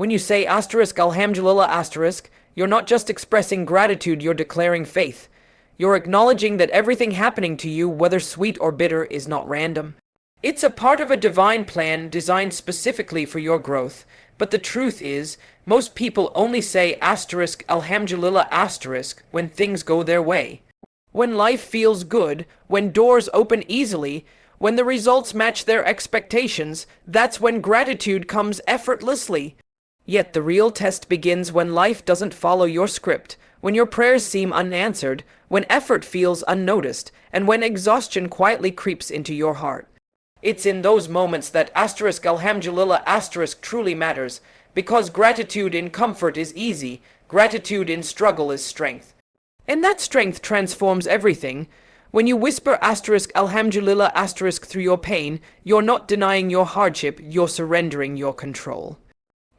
When you say Alhamdulillah, you're not just expressing gratitude, you're declaring faith. You're acknowledging that everything happening to you, whether sweet or bitter, is not random. It's a part of a divine plan designed specifically for your growth. But the truth is, most people only say Alhamdulillah when things go their way. When life feels good, when doors open easily, when the results match their expectations, that's when gratitude comes effortlessly. Yet the real test begins when life doesn't follow your script, when your prayers seem unanswered, when effort feels unnoticed, and when exhaustion quietly creeps into your heart. It's in those moments that Alhamdulillah truly matters, because gratitude in comfort is easy, gratitude in struggle is strength. And that strength transforms everything. When you whisper Alhamdulillah through your pain, you're not denying your hardship, you're surrendering your control.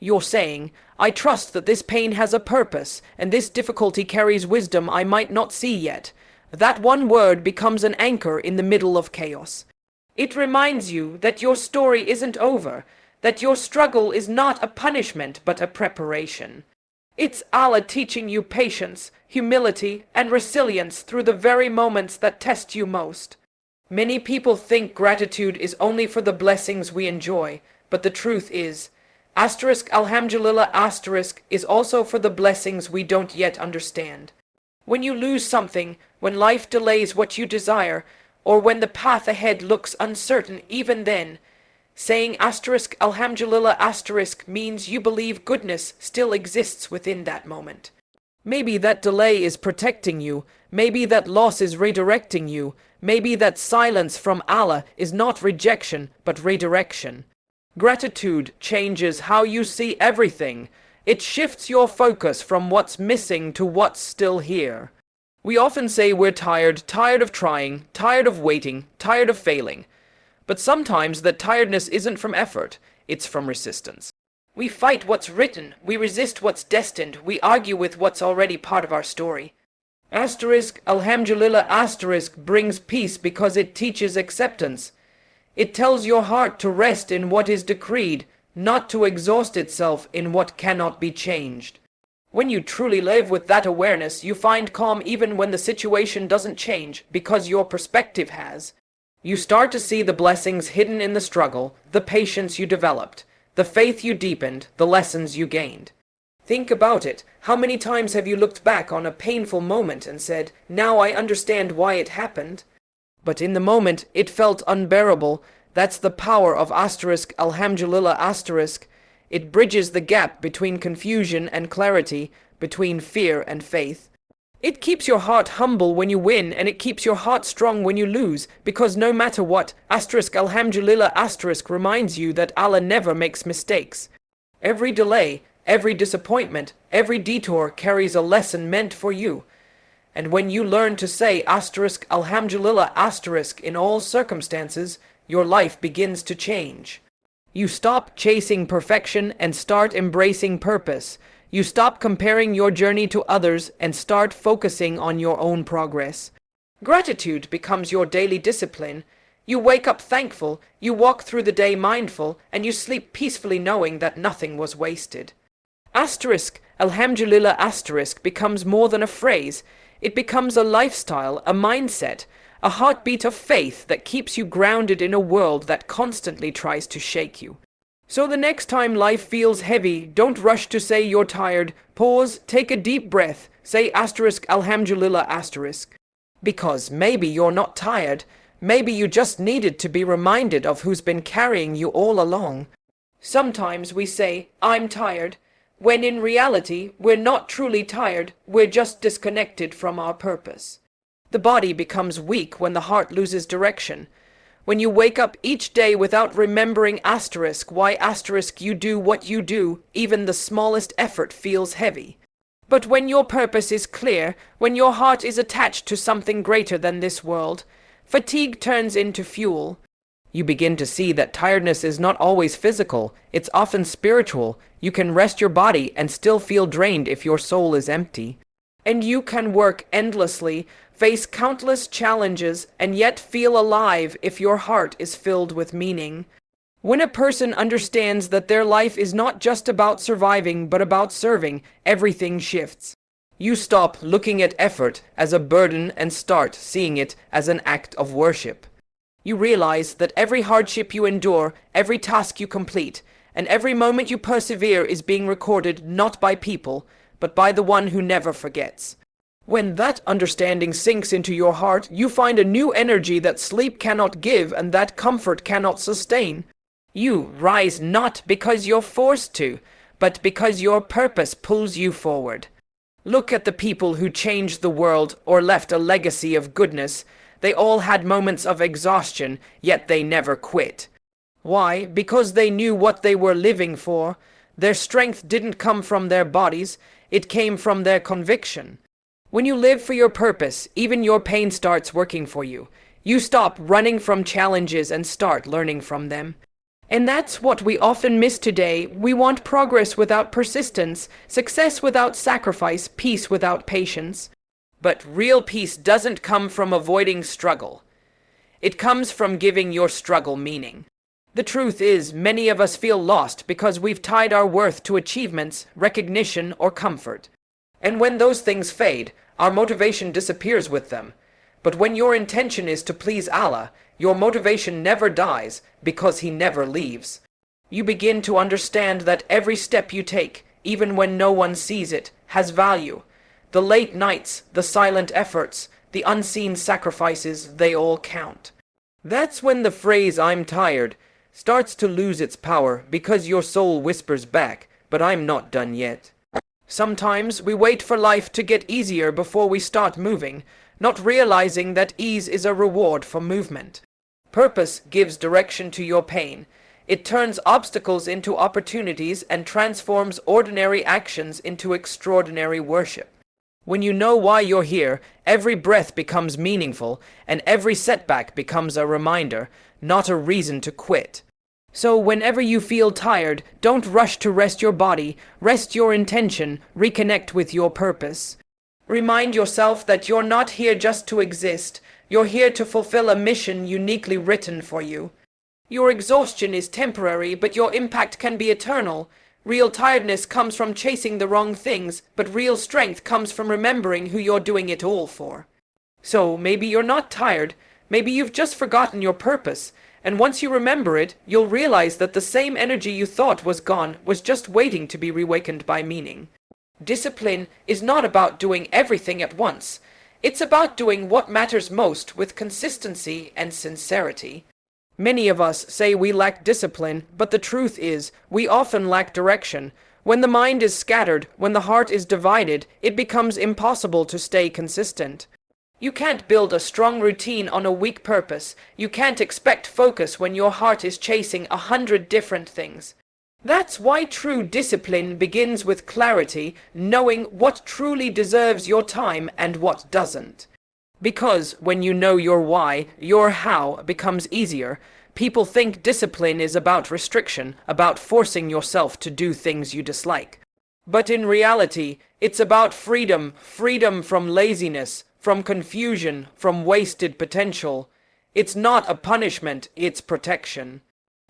You're saying, I trust that this pain has a purpose, and this difficulty carries wisdom I might not see yet. That one word becomes an anchor in the middle of chaos. It reminds you that your story isn't over, that your struggle is not a punishment but a preparation. It's Allah teaching you patience, humility, and resilience through the very moments that test you most. Many people think gratitude is only for the blessings we enjoy, but the truth is, Alhamdulillah is also for the blessings we don't yet understand. When you lose something, when life delays what you desire, or when the path ahead looks uncertain, even then, saying Alhamdulillah means you believe goodness still exists within that moment. Maybe that delay is protecting you, maybe that loss is redirecting you, maybe that silence from Allah is not rejection but redirection. Gratitude changes how you see everything. It shifts your focus from what's missing to what's still here. We often say we're tired of trying, tired of waiting, tired of failing. But sometimes that tiredness isn't from effort, it's from resistance. We fight what's written, we resist what's destined, we argue with what's already part of our story. Alhamdulillah brings peace because it teaches acceptance. It tells your heart to rest in what is decreed, not to exhaust itself in what cannot be changed. When you truly live with that awareness, you find calm even when the situation doesn't change, because your perspective has. You start to see the blessings hidden in the struggle, the patience you developed, the faith you deepened, the lessons you gained. Think about it. How many times have you looked back on a painful moment and said, now I understand why it happened? But in the moment, it felt unbearable. That's the power of Alhamdulillah. It bridges the gap between confusion and clarity, between fear and faith. It keeps your heart humble when you win, and it keeps your heart strong when you lose, because no matter what, Alhamdulillah reminds you that Allah never makes mistakes. Every delay, every disappointment, every detour carries a lesson meant for you. And when you learn to say Alhamdulillah in all circumstances, your life begins to change. You stop chasing perfection and start embracing purpose. You stop comparing your journey to others and start focusing on your own progress. Gratitude becomes your daily discipline. You wake up thankful, you walk through the day mindful, and you sleep peacefully knowing that nothing was wasted. Alhamdulillah becomes more than a phrase. It becomes a lifestyle, a mindset, a heartbeat of faith that keeps you grounded in a world that constantly tries to shake you. So the next time life feels heavy, don't rush to say you're tired. Pause, take a deep breath, say Alhamdulillah. Because maybe you're not tired, maybe you just needed to be reminded of who's been carrying you all along. Sometimes we say, I'm tired, when in reality, we're not truly tired, we're just disconnected from our purpose. The body becomes weak when the heart loses direction. When you wake up each day without remembering why you do what you do, even the smallest effort feels heavy. But when your purpose is clear, when your heart is attached to something greater than this world, fatigue turns into fuel. You begin to see that tiredness is not always physical, it's often spiritual. You can rest your body and still feel drained if your soul is empty. And you can work endlessly, face countless challenges, and yet feel alive if your heart is filled with meaning. When a person understands that their life is not just about surviving but about serving, everything shifts. You stop looking at effort as a burden and start seeing it as an act of worship. You realize that every hardship you endure, every task you complete, and every moment you persevere is being recorded not by people, but by the one who never forgets. When that understanding sinks into your heart, you find a new energy that sleep cannot give and that comfort cannot sustain. You rise not because you're forced to, but because your purpose pulls you forward. Look at the people who changed the world or left a legacy of goodness. They all had moments of exhaustion, yet they never quit. Why? Because they knew what they were living for. Their strength didn't come from their bodies, it came from their conviction. When you live for your purpose, even your pain starts working for you. You stop running from challenges and start learning from them. And that's what we often miss today. We want progress without persistence, success without sacrifice, peace without patience. But real peace doesn't come from avoiding struggle. It comes from giving your struggle meaning. The truth is, many of us feel lost because we've tied our worth to achievements, recognition, or comfort. And when those things fade, our motivation disappears with them. But when your intention is to please Allah, your motivation never dies because He never leaves. You begin to understand that every step you take, even when no one sees it, has value. The late nights, the silent efforts, the unseen sacrifices, they all count. That's when the phrase "I'm tired" starts to lose its power because your soul whispers back, "But I'm not done yet." Sometimes we wait for life to get easier before we start moving, not realizing that ease is a reward for movement. Purpose gives direction to your pain. It turns obstacles into opportunities and transforms ordinary actions into extraordinary worship. When you know why you're here, every breath becomes meaningful, and every setback becomes a reminder, not a reason to quit. So whenever you feel tired, don't rush to rest your body, rest your intention, reconnect with your purpose. Remind yourself that you're not here just to exist, you're here to fulfill a mission uniquely written for you. Your exhaustion is temporary, but your impact can be eternal. Real tiredness comes from chasing the wrong things, but real strength comes from remembering who you're doing it all for. So maybe you're not tired, maybe you've just forgotten your purpose, and once you remember it, you'll realize that the same energy you thought was gone was just waiting to be reawakened by meaning. Discipline is not about doing everything at once. It's about doing what matters most with consistency and sincerity. Many of us say we lack discipline, but the truth is, we often lack direction. When the mind is scattered, when the heart is divided, it becomes impossible to stay consistent. You can't build a strong routine on a weak purpose. You can't expect focus when your heart is chasing 100 different things. That's why true discipline begins with clarity, knowing what truly deserves your time and what doesn't. Because when you know your why, your how becomes easier. People think discipline is about restriction, about forcing yourself to do things you dislike. But in reality, it's about freedom, freedom from laziness, from confusion, from wasted potential. It's not a punishment, it's protection.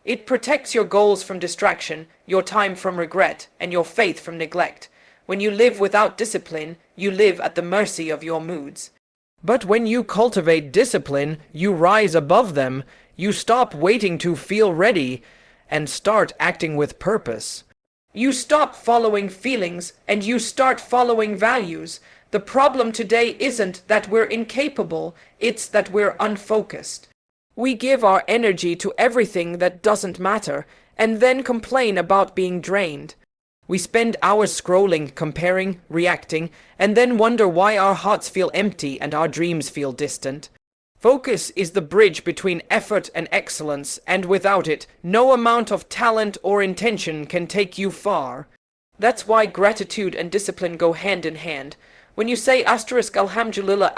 It protects your goals from distraction, your time from regret, and your faith from neglect. When you live without discipline, you live at the mercy of your moods. But when you cultivate discipline, you rise above them. You stop waiting to feel ready and start acting with purpose. You stop following feelings and you start following values. The problem today isn't that we're incapable, it's that we're unfocused. We give our energy to everything that doesn't matter and then complain about being drained. We spend hours scrolling, comparing, reacting, and then wonder why our hearts feel empty and our dreams feel distant. Focus is the bridge between effort and excellence, and without it, no amount of talent or intention can take you far. That's why gratitude and discipline go hand in hand. When you say Alhamdulillah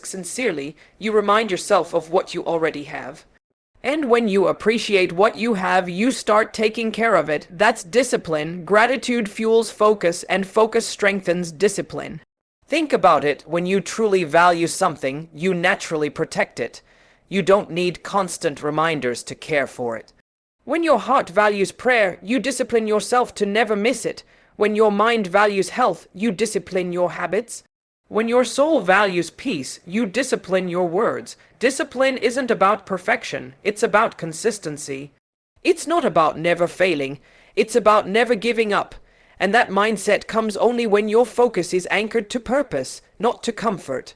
sincerely, you remind yourself of what you already have. And when you appreciate what you have, you start taking care of it. That's discipline. Gratitude fuels focus, and focus strengthens discipline. Think about it. When you truly value something, you naturally protect it. You don't need constant reminders to care for it. When your heart values prayer, you discipline yourself to never miss it. When your mind values health, you discipline your habits. When your soul values peace, you discipline your words. Discipline isn't about perfection, it's about consistency. It's not about never failing, it's about never giving up. And that mindset comes only when your focus is anchored to purpose, not to comfort.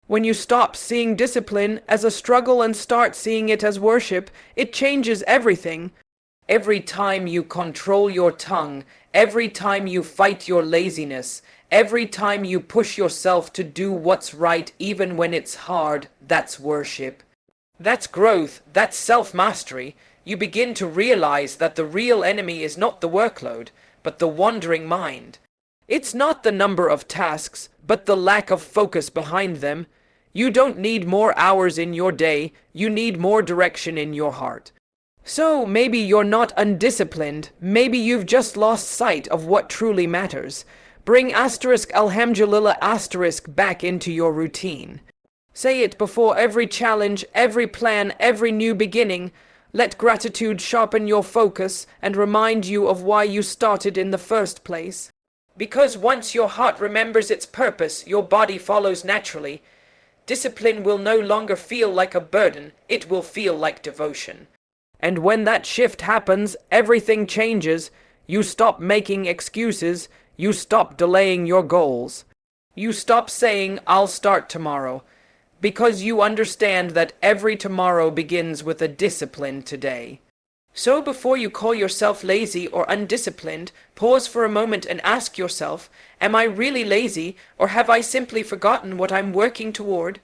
When you stop seeing discipline as a struggle and start seeing it as worship, it changes everything. Every time you control your tongue, every time you fight your laziness, every time you push yourself to do what's right even when it's hard, that's worship. That's growth, that's self-mastery. You begin to realize that the real enemy is not the workload, but the wandering mind. It's not the number of tasks, but the lack of focus behind them. You don't need more hours in your day, you need more direction in your heart. So maybe you're not undisciplined, maybe you've just lost sight of what truly matters. Bring Alhamdulillah back into your routine. Say it before every challenge, every plan, every new beginning. Let gratitude sharpen your focus and remind you of why you started in the first place. Because once your heart remembers its purpose, your body follows naturally. Discipline will no longer feel like a burden, it will feel like devotion. And when that shift happens, everything changes. You stop making excuses, you stop delaying your goals. You stop saying, "I'll start tomorrow," because you understand that every tomorrow begins with a discipline today. So before you call yourself lazy or undisciplined, pause for a moment and ask yourself, am I really lazy, or have I simply forgotten what I'm working toward?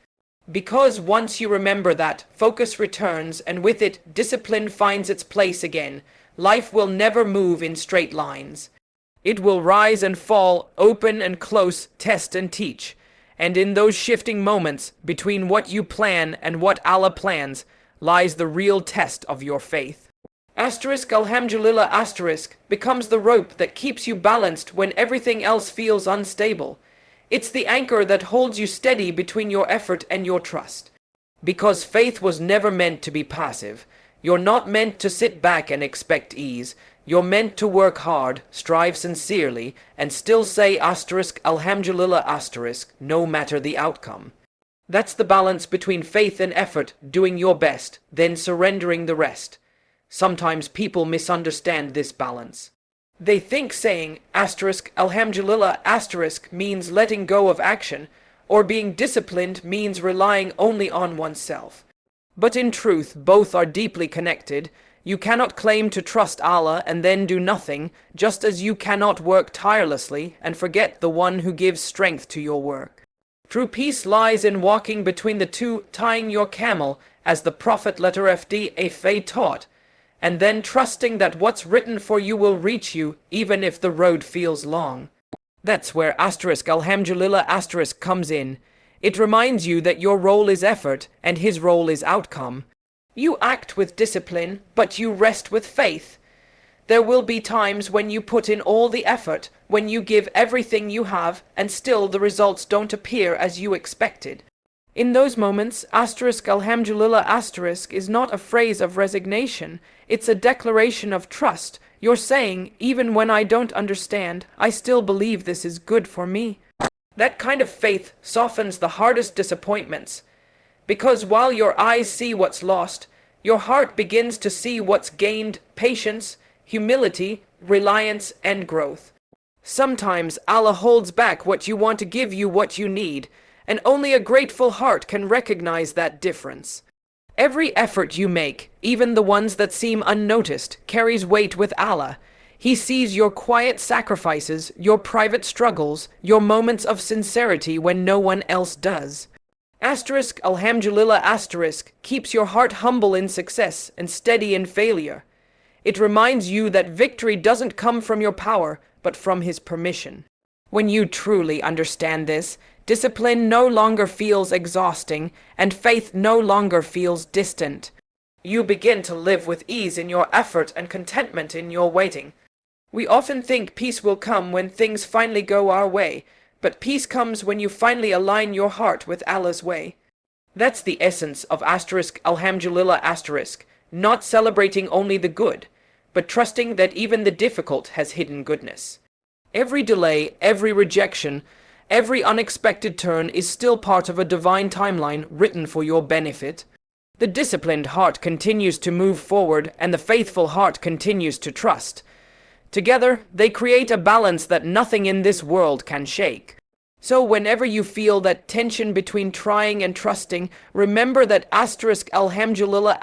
Because once you remember that, focus returns, and with it, discipline finds its place again. Life will never move in straight lines. It will rise and fall, open and close, test and teach. And in those shifting moments, between what you plan and what Allah plans, lies the real test of your faith. Alhamdulillah becomes the rope that keeps you balanced when everything else feels unstable. It's the anchor that holds you steady between your effort and your trust. Because faith was never meant to be passive. You're not meant to sit back and expect ease. You're meant to work hard, strive sincerely, and still say Alhamdulillah no matter the outcome. That's the balance between faith and effort, doing your best, then surrendering the rest. Sometimes people misunderstand this balance. They think saying Alhamdulillah means letting go of action, or being disciplined means relying only on oneself. But in truth, both are deeply connected. You cannot claim to trust Allah and then do nothing, just as you cannot work tirelessly and forget the one who gives strength to your work. True peace lies in walking between the two, tying your camel, as the Prophet taught, and then trusting that what's written for you will reach you, even if the road feels long. That's where Alhamdulillah comes in. It reminds you that your role is effort, and his role is outcome. You act with discipline, but you rest with faith. There will be times when you put in all the effort, when you give everything you have, and still the results don't appear as you expected. In those moments, Alhamdulillah is not a phrase of resignation, it's a declaration of trust. You're saying, even when I don't understand, I still believe this is good for me. That kind of faith softens the hardest disappointments. Because while your eyes see what's lost, your heart begins to see what's gained: patience, humility, reliance, and growth. Sometimes Allah holds back what you want to give you what you need, and only a grateful heart can recognize that difference. Every effort you make, even the ones that seem unnoticed, carries weight with Allah. He sees your quiet sacrifices, your private struggles, your moments of sincerity when no one else does. Alhamdulillah keeps your heart humble in success and steady in failure. It reminds you that victory doesn't come from your power, but from his permission. When you truly understand this, discipline no longer feels exhausting, and faith no longer feels distant. You begin to live with ease in your effort and contentment in your waiting. We often think peace will come when things finally go our way, but peace comes when you finally align your heart with Allah's way. That's the essence of Alhamdulillah not celebrating only the good, but trusting that even the difficult has hidden goodness. Every delay, every rejection, every unexpected turn is still part of a divine timeline written for your benefit. The disciplined heart continues to move forward, and the faithful heart continues to trust. Together, they create a balance that nothing in this world can shake. So whenever you feel that tension between trying and trusting, remember that Alhamdulillah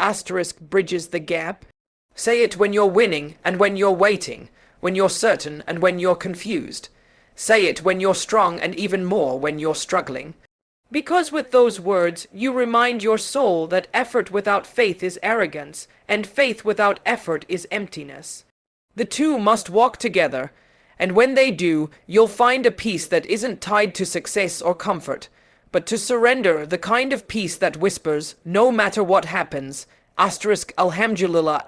bridges the gap. Say it when you're winning and when you're waiting, when you're certain and when you're confused. Say it when you're strong and even more when you're struggling. Because with those words, you remind your soul that effort without faith is arrogance, and faith without effort is emptiness. The two must walk together, and when they do, you'll find a peace that isn't tied to success or comfort, but to surrender, the kind of peace that whispers, no matter what happens, Alhamdulillah